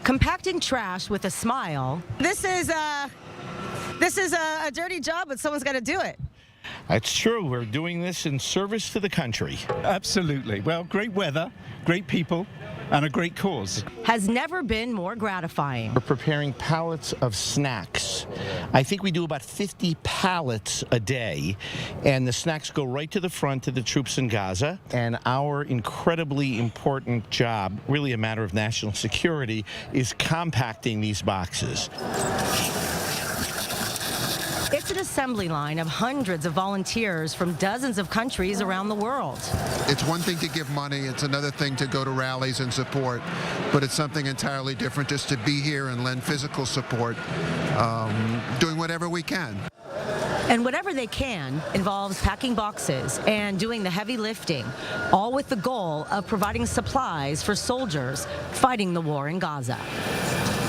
Compacting trash with a smile. This is a dirty job, but someone's got to do it. That's true. We're doing this in service to the country. Absolutely. Well, great weather, great people, and a great cause. Has never been more gratifying. We're preparing pallets of snacks. I think we do about 50 pallets a day, and the snacks go right to the front of the troops in Gaza. And our incredibly important job, really a matter of national security, is compacting these boxes. It's an assembly line of hundreds of volunteers from dozens of countries around the world. It's one thing to give money, it's another thing to go to rallies and support, but it's something entirely different just to be here and lend physical support, doing whatever we can. And whatever they can involves packing boxes and doing the heavy lifting, all with the goal of providing supplies for soldiers fighting the war in Gaza.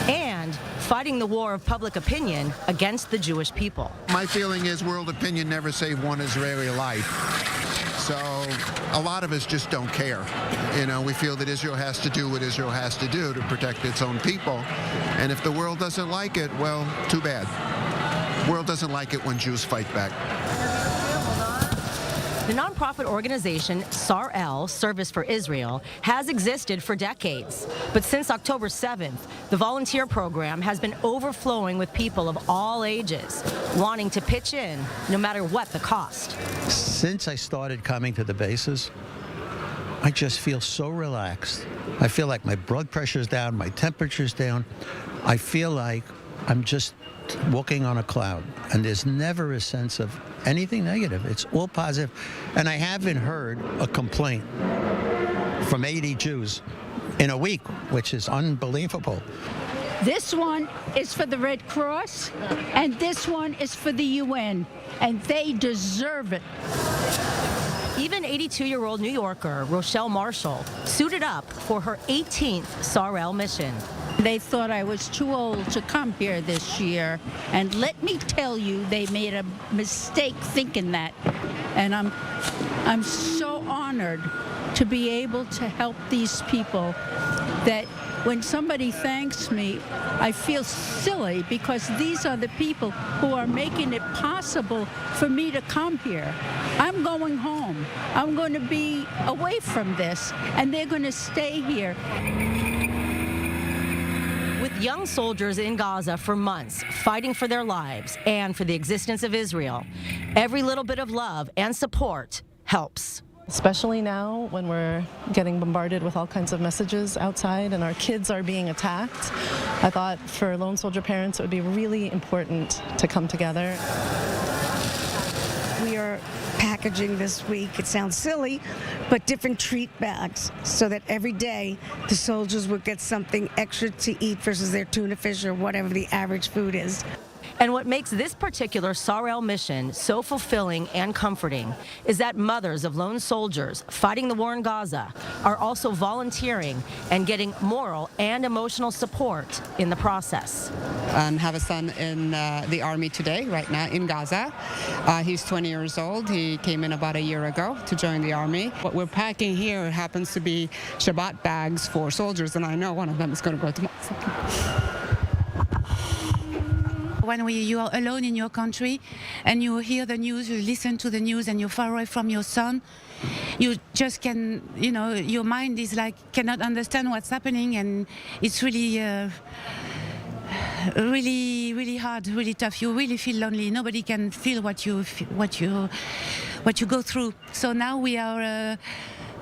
And fighting the war of public opinion against the Jewish people. My feeling is world opinion never saved one Israeli life. So a lot of us just don't care. You know, we feel that Israel has to do what Israel has to do to protect its own people. And if the world doesn't like it, well, too bad. The world doesn't like it when Jews fight back. The nonprofit organization Sarl Service for Israel has existed for decades. But since October 7th, the volunteer program has been overflowing with people of all ages, wanting to pitch in no matter what the cost. Since I started coming to the bases, I just feel so relaxed. I feel like my blood pressure's down, my temperature's down. I feel like I'm just walking on a cloud, and there's never a sense of anything negative. It's all positive, and I haven't heard a complaint from 80 Jews in a week, which is unbelievable. This one is for the Red Cross, and this one is for the UN, and they deserve it. Even 82-year-old New Yorker Rochelle Marshall suited up for her 18th Sarl mission. They thought I was too old to come here this year, and let me tell you, they made a mistake thinking that. And I'm so honored to be able to help these people that when somebody thanks me, I feel silly because these are the people who are making it possible for me to come here. I'm going home. I'm going to be away from this, and they're going to stay here. With young soldiers in Gaza for months, fighting for their lives and for the existence of Israel, every little bit of love and support helps. Especially now when we're getting bombarded with all kinds of messages outside and our kids are being attacked, I thought for lone soldier parents it would be really important to come together. We are packaging this week, it sounds silly, but different treat bags so that every day the soldiers would get something extra to eat versus their tuna fish or whatever the average food is. And what makes this particular Sarl mission so fulfilling and comforting is that mothers of lone soldiers fighting the war in Gaza are also volunteering and getting moral and emotional support in the process. I have a son in the Army today, right now, in Gaza. He's 20 years old. He came in about a year ago to join the Army. What we're packing here happens to be Shabbat bags for soldiers, and I know one of them is going to go to Moscow. When you are alone in your country and you hear the news, you listen to the news and you're far away from your son, you just can, you know, your mind is like, cannot understand what's happening, and it's really, really hard, really tough. You really feel lonely. Nobody can feel what you go through. So now we are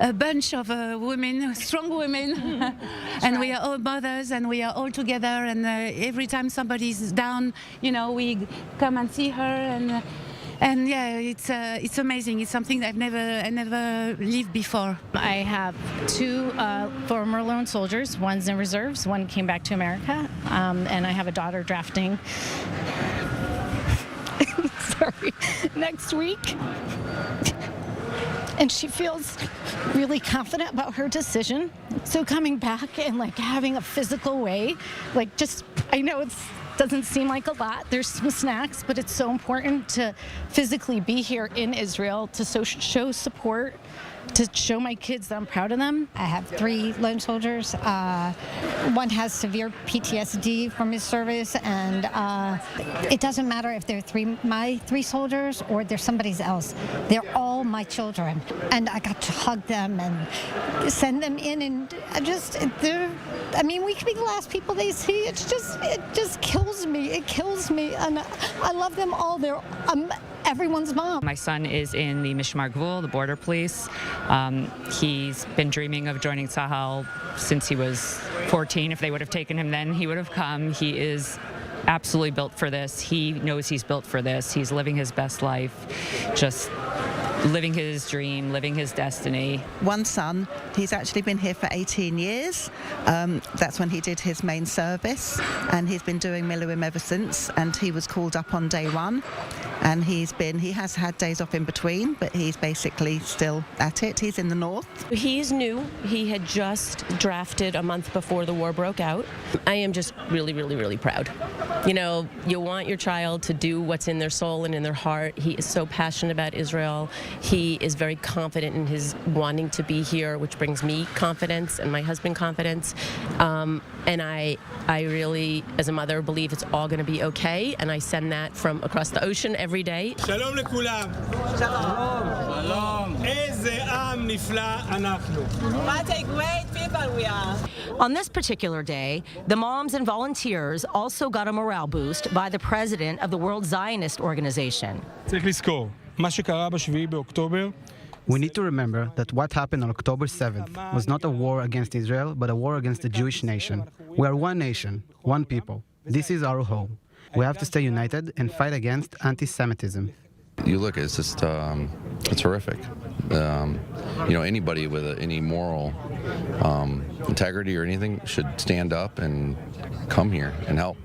a bunch of women, strong women, and we are all mothers, and we are all together. And every time somebody's down, you know, we come and see her, and yeah, it's amazing. It's something that I never lived before. I have two former lone soldiers. One's in reserves. One came back to America, and I have a daughter drafting. Sorry, next week. And she feels really confident about her decision. So coming back and like having a physical way, like just, I know it's Doesn't seem like a lot. There's some snacks, but it's so important to physically be here in Israel to show support, to show my kids that I'm proud of them. I have 3 lone soldiers. One has severe PTSD from his service, and it doesn't matter if they're my 3 soldiers or they're somebody else. They're all my children, and I got to hug them and send them in, and we could be the last people they see. It just kills me. It kills me, and I love them all. I'm everyone's mom. My son is in the Mishmar Gvul, the border police. He's been dreaming of joining Tzahal since he was 14. If they would have taken him then, he would have come. He is absolutely built for this. He knows he's built for this. He's living his best life, just living his dream, living his destiny. One son, he's actually been here for 18 years. That's when he did his main service, and he's been doing Miluim ever since, and he was called up on day 1. And he has had days off in between, but he's basically still at it. He's in the north. He's new. He had just drafted a month before the war broke out. I am just really, really, really proud. You know, you want your child to do what's in their soul and in their heart. He is so passionate about Israel. He is very confident in his wanting to be here, which brings me confidence and my husband confidence. And I really, as a mother, believe it's all going to be okay. And I send that from across the ocean every day. Shalom לכולם. Shalom. איזה עם נפלא אנחנו. What a great people we are. On this particular day, the moms and volunteers also got a morale boost by the president of the World Zionist Organization. צריך לזכור, מה שקרה ב-7 באוקטובר We need to remember that what happened on October 7th was not a war against Israel, but a war against the Jewish nation. We are one nation, one people. This is our home. We have to stay united and fight against anti-Semitism. You look, it's just, it's horrific. Anybody with any moral integrity or anything should stand up and come here and help.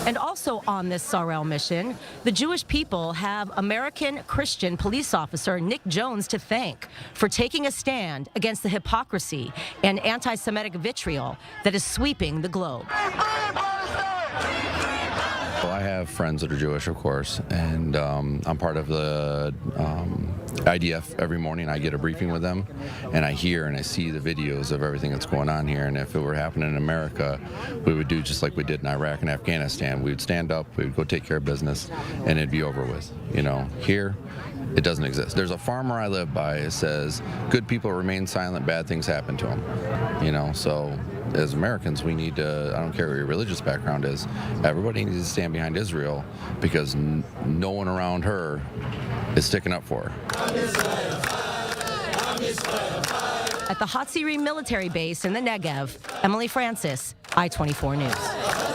And also on this Sarl mission, the Jewish people have American Christian police officer Nick Jones to thank for taking a stand against the hypocrisy and anti-Semitic vitriol that is sweeping the globe. Well, I have friends that are Jewish, of course, and I'm part of the IDF. Every morning I get a briefing with them, and I hear and I see the videos of everything that's going on here. And if it were happening in America, we would do just like we did in Iraq and Afghanistan. We would stand up, we would go take care of business, and it'd be over with. Here, it doesn't exist. There's a farmer I live by that says, good people remain silent, bad things happen to them. So as Americans, we need to, I don't care what your religious background is, everybody needs to stand behind Israel because no one around her is sticking up for her. At the Hatziri military base in the Negev, Emily Francis, I-24 News.